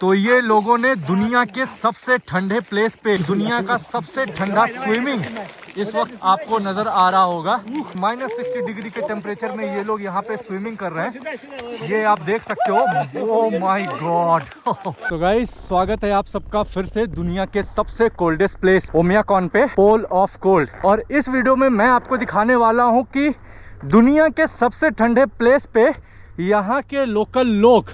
तो ये लोगों ने दुनिया के सबसे ठंडे प्लेस पे दुनिया का सबसे ठंडा स्विमिंग इस वक्त आपको नजर आ रहा होगा। -60 डिग्री के टेम्परेचर में ये लोग यहाँ पे स्विमिंग कर रहे हैं, ये आप देख सकते हो। Oh my god. तो गाइस, स्वागत है आप सबका फिर से दुनिया के सबसे कोल्डेस्ट प्लेस ओमियाकॉन पे, पोल ऑफ कोल्ड। और इस वीडियो में मैं आपको दिखाने वाला हूँ कि दुनिया के सबसे ठंडे प्लेस पे यहाँ के लोकल लोग,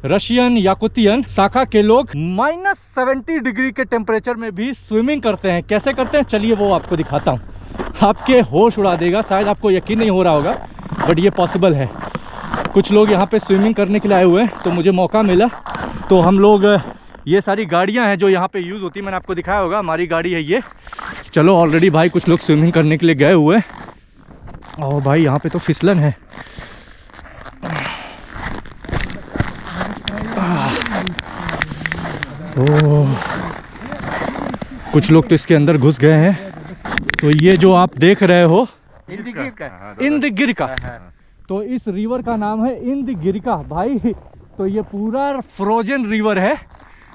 रशियन याकुतियन शाखा के लोग -70 डिग्री के टेम्परेचर में भी स्विमिंग करते हैं। कैसे करते हैं चलिए वो आपको दिखाता हूँ। आपके होश उड़ा देगा, शायद आपको यकीन नहीं हो रहा होगा, बट ये पॉसिबल है। कुछ लोग यहाँ पे स्विमिंग करने के लिए आए हुए हैं, तो मुझे मौका मिला तो हम लोग, ये सारी गाड़ियाँ हैं जो यहाँ पे यूज़ होती है, मैंने आपको दिखाया होगा, हमारी गाड़ी है ये। चलो ऑलरेडी भाई कुछ लोग स्विमिंग करने के लिए गए हुए हैं। और भाई यहाँ पे तो फिसलन है। कुछ लोग तो इसके अंदर घुस गए हैं। तो ये जो आप देख रहे हो इंदगिरका, तो इस रिवर का नाम है इंदगिरका भाई। तो ये पूरा फ्रोजन रिवर है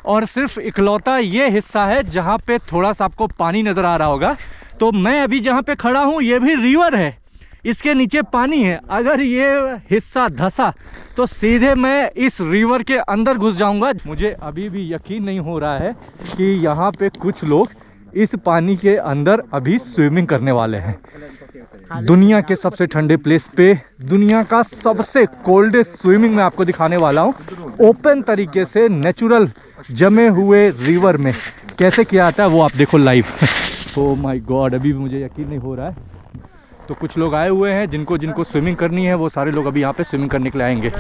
और सिर्फ इकलौता ये हिस्सा है जहाँ पे थोड़ा सा आपको पानी नज़र आ रहा होगा। तो मैं अभी जहाँ पे खड़ा हूँ ये भी रिवर है, इसके नीचे पानी है। अगर ये हिस्सा धंसा तो सीधे मैं इस रिवर के अंदर घुस जाऊंगा। मुझे अभी भी यकीन नहीं हो रहा है कि यहाँ पे कुछ लोग इस पानी के अंदर अभी स्विमिंग करने वाले हैं। दुनिया के सबसे ठंडे प्लेस पे दुनिया का सबसे कोल्डेस्ट स्विमिंग मैं आपको दिखाने वाला हूँ, ओपन तरीके से नेचुरल जमे हुए रिवर में कैसे किया जाता है वो आप देखो लाइव। ओह माय गॉड, अभी भी मुझे यकीन नहीं हो रहा है। तो कुछ लोग आए हुए हैं जिनको स्विमिंग करनी है, वो सारे लोग अभी यहाँ पे स्विमिंग करने के लिए आएंगे।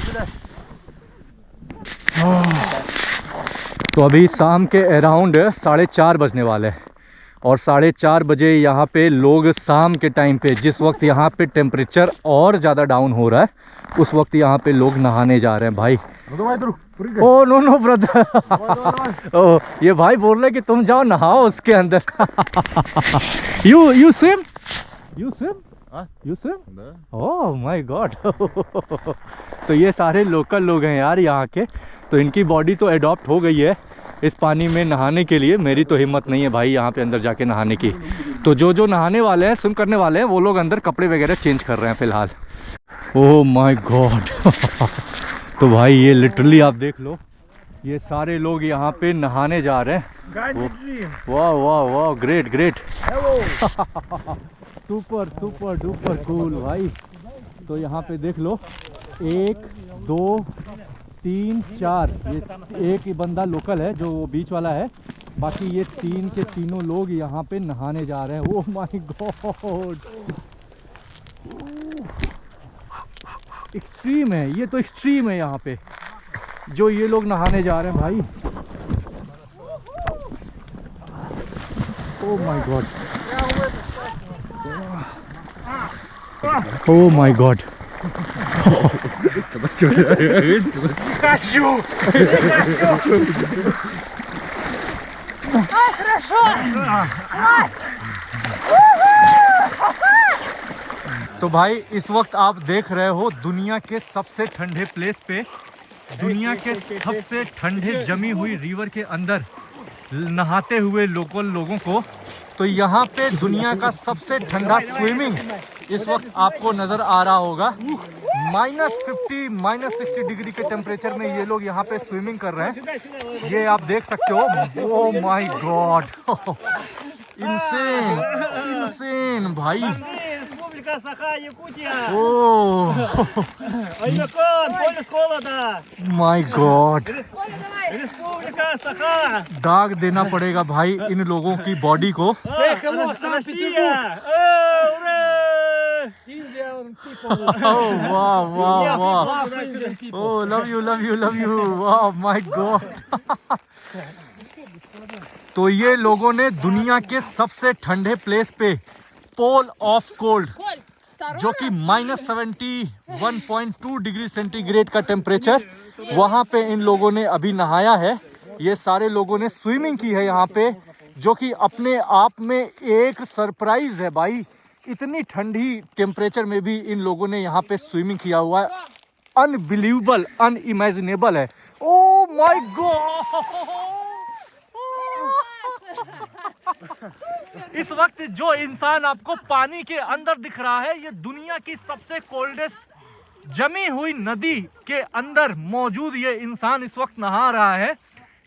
तो अभी शाम के अराउंड 4:30 बजने वाले हैं और 4:30 बजे यहाँ पे लोग शाम के टाइम पे, जिस वक्त यहाँ पे टेम्परेचर और ज़्यादा डाउन हो रहा है, उस वक्त यहाँ पे लोग नहाने जा रहे हैं भाई। ओ नो नो ब्रदर, ओ ये भाई बोल रहे कि तुम जाओ नहाओ उसके अंदर। You swim you swim? Oh my god. तो ये सारे लोकल लोग हैं यार यहाँ के, तो इनकी बॉडी तो एडॉप्ट हो गई है इस पानी में नहाने के लिए। मेरी तो हिम्मत नहीं है भाई यहाँ पे अंदर जाके नहाने की। तो जो नहाने वाले हैं, स्विम करने वाले हैं, वो लोग अंदर कपड़े वगैरह चेंज कर रहे हैं फिलहाल। Oh my god. तो भाई ये लिटरली आप देख लो, ये सारे लोग यहाँ पे नहाने जा रहे हैं। वाह वाह वाह, great great. Super super duper cool भाई। तो यहाँ पे देख लो, 1 2 3 4, ये एक ही बंदा लोकल है जो बीच वाला है, बाकी ये 3 के तीनों लोग यहाँ पे नहाने जा रहे हैं। ओह माय गॉड, एक्सट्रीम है ये, तो एक्सट्रीम है यहाँ पे जो ये लोग नहाने जा रहे हैं भाई। Oh my God, oh my god. तो भाई इस वक्त आप देख रहे हो दुनिया के सबसे ठंडे प्लेस पे, दुनिया के सबसे ठंडे जमी हुई रिवर के अंदर नहाते हुए लोकल लोगों को। तो यहाँ पे दुनिया का सबसे ठंडा स्विमिंग इस वक्त आपको नज़र आ रहा होगा। -60 डिग्री के टेम्परेचर में ये लोग यहाँ पे स्विमिंग कर रहे हैं, ये आप देख सकते हो। Oh my God, insane insane भाई। माय गॉड, दाग देना पड़ेगा भाई इन लोगों की बॉडी को। वाह वाह वाह, oh love you love you love you, वाह माय गॉड। तो ये लोगों ने दुनिया के सबसे ठंडे प्लेस पे, पोल ऑफ कोल्ड, जो कि -71.2 डिग्री सेंटीग्रेड का टेम्परेचर, वहाँ पे इन लोगों ने अभी नहाया है। ये सारे लोगों ने स्विमिंग की है यहाँ पे, जो कि अपने आप में एक सरप्राइज है भाई। इतनी ठंडी टेम्परेचर में भी इन लोगों ने यहाँ पे स्विमिंग किया हुआ है। अनबिलीवेबल, अनइमेजिनेबल है। ओ माय गॉड, इस वक्त जो इंसान आपको पानी के अंदर दिख रहा है, ये दुनिया की सबसे कोल्डेस्ट जमी हुई नदी के अंदर मौजूद ये इंसान इस वक्त नहा रहा है,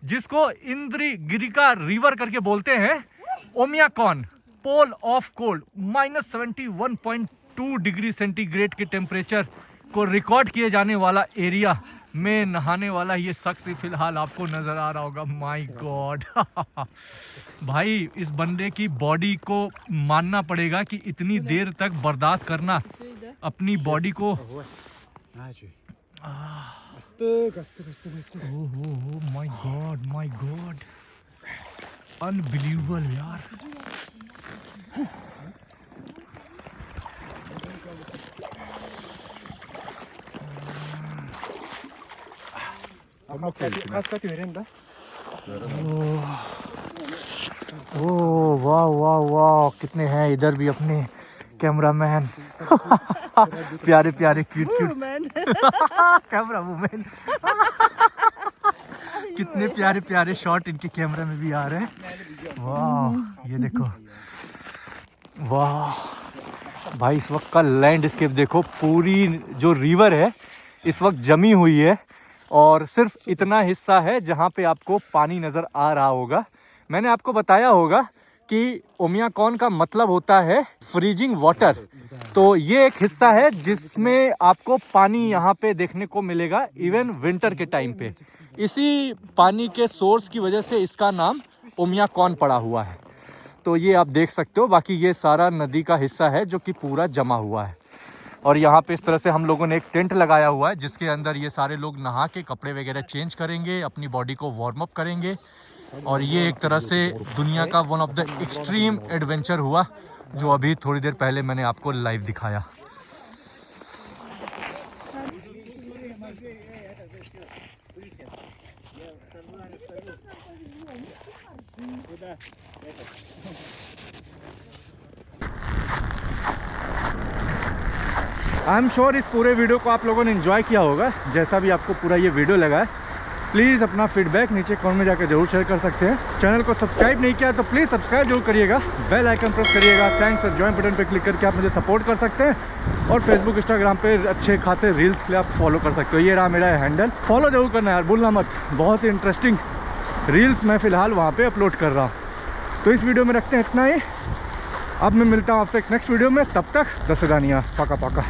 जिसको इंद्रगिरिका रिवर करके बोलते हैं। Oymyakon, pole of cold, -71.2 degree centigrade के टेम्परेचर को रिकॉर्ड किए जाने वाला एरिया में नहाने वाला ये शख्स फिलहाल आपको नजर आ रहा होगा। माय गॉड भाई, इस बंदे की बॉडी को मानना पड़ेगा कि इतनी देर तक बर्दाश्त करना अपनी बॉडी को। My God, my God, unbelievable यार। ओह वाह वाह वाह, कितने हैं इधर भी अपने कैमरामैन प्यारे प्यारे क्यूट क्यूट कैमरा वुमेन कितने प्यारे प्यारे शॉट इनके कैमरा में भी आ रहे हैं। वाह, ये देखो, वाह भाई, इस वक्त का लैंडस्केप देखो। पूरी जो रिवर है इस वक्त जमी हुई है और सिर्फ इतना हिस्सा है जहाँ पे आपको पानी नज़र आ रहा होगा। मैंने आपको बताया होगा कि ओमियाकॉन का मतलब होता है फ्रीजिंग वाटर, तो ये एक हिस्सा है जिसमें आपको पानी यहाँ पे देखने को मिलेगा इवन विंटर के टाइम पे। इसी पानी के सोर्स की वजह से इसका नाम ओमियाकॉन पड़ा हुआ है। तो ये आप देख सकते हो। बाकी ये सारा नदी का हिस्सा है जो कि पूरा जमा हुआ है। और यहाँ पे इस तरह से हम लोगों ने एक टेंट लगाया हुआ है जिसके अंदर ये सारे लोग नहा के कपड़े वगैरह चेंज करेंगे, अपनी बॉडी को वार्म अप करेंगे। और ये एक तरह से दुनिया का one of the extreme adventure हुआ जो अभी थोड़ी देर पहले मैंने आपको लाइव दिखाया। आई एम श्योर इस पूरे वीडियो को आप लोगों ने एंजॉय किया होगा। जैसा भी आपको पूरा ये वीडियो लगा है, प्लीज़ अपना फीडबैक नीचे कमेंट में जाकर जरूर शेयर कर सकते हैं। चैनल को सब्सक्राइब नहीं किया तो प्लीज़ सब्सक्राइब जरूर करिएगा, बेल आइकन प्रेस करिएगा। थैंक्स और ज्वाइन बटन पर क्लिक करके आप मुझे सपोर्ट कर सकते हैं। और फेसबुक इंस्टाग्राम पे अच्छे खासे रील्स के लिए आप फॉलो कर सकते हो। ये रहा मेरा हैंडल, फॉलो जरूर करना यार, भूलना मत। बहुत ही इंटरेस्टिंग रील्स मैं फ़िलहाल वहाँ पर अपलोड कर रहा हूँ। तो इस वीडियो में रखते हैं इतना ही। अब मैं मिलता हूँ आपसे एक नेक्स्ट वीडियो में। तब तक दसदानिया, पाका पाका।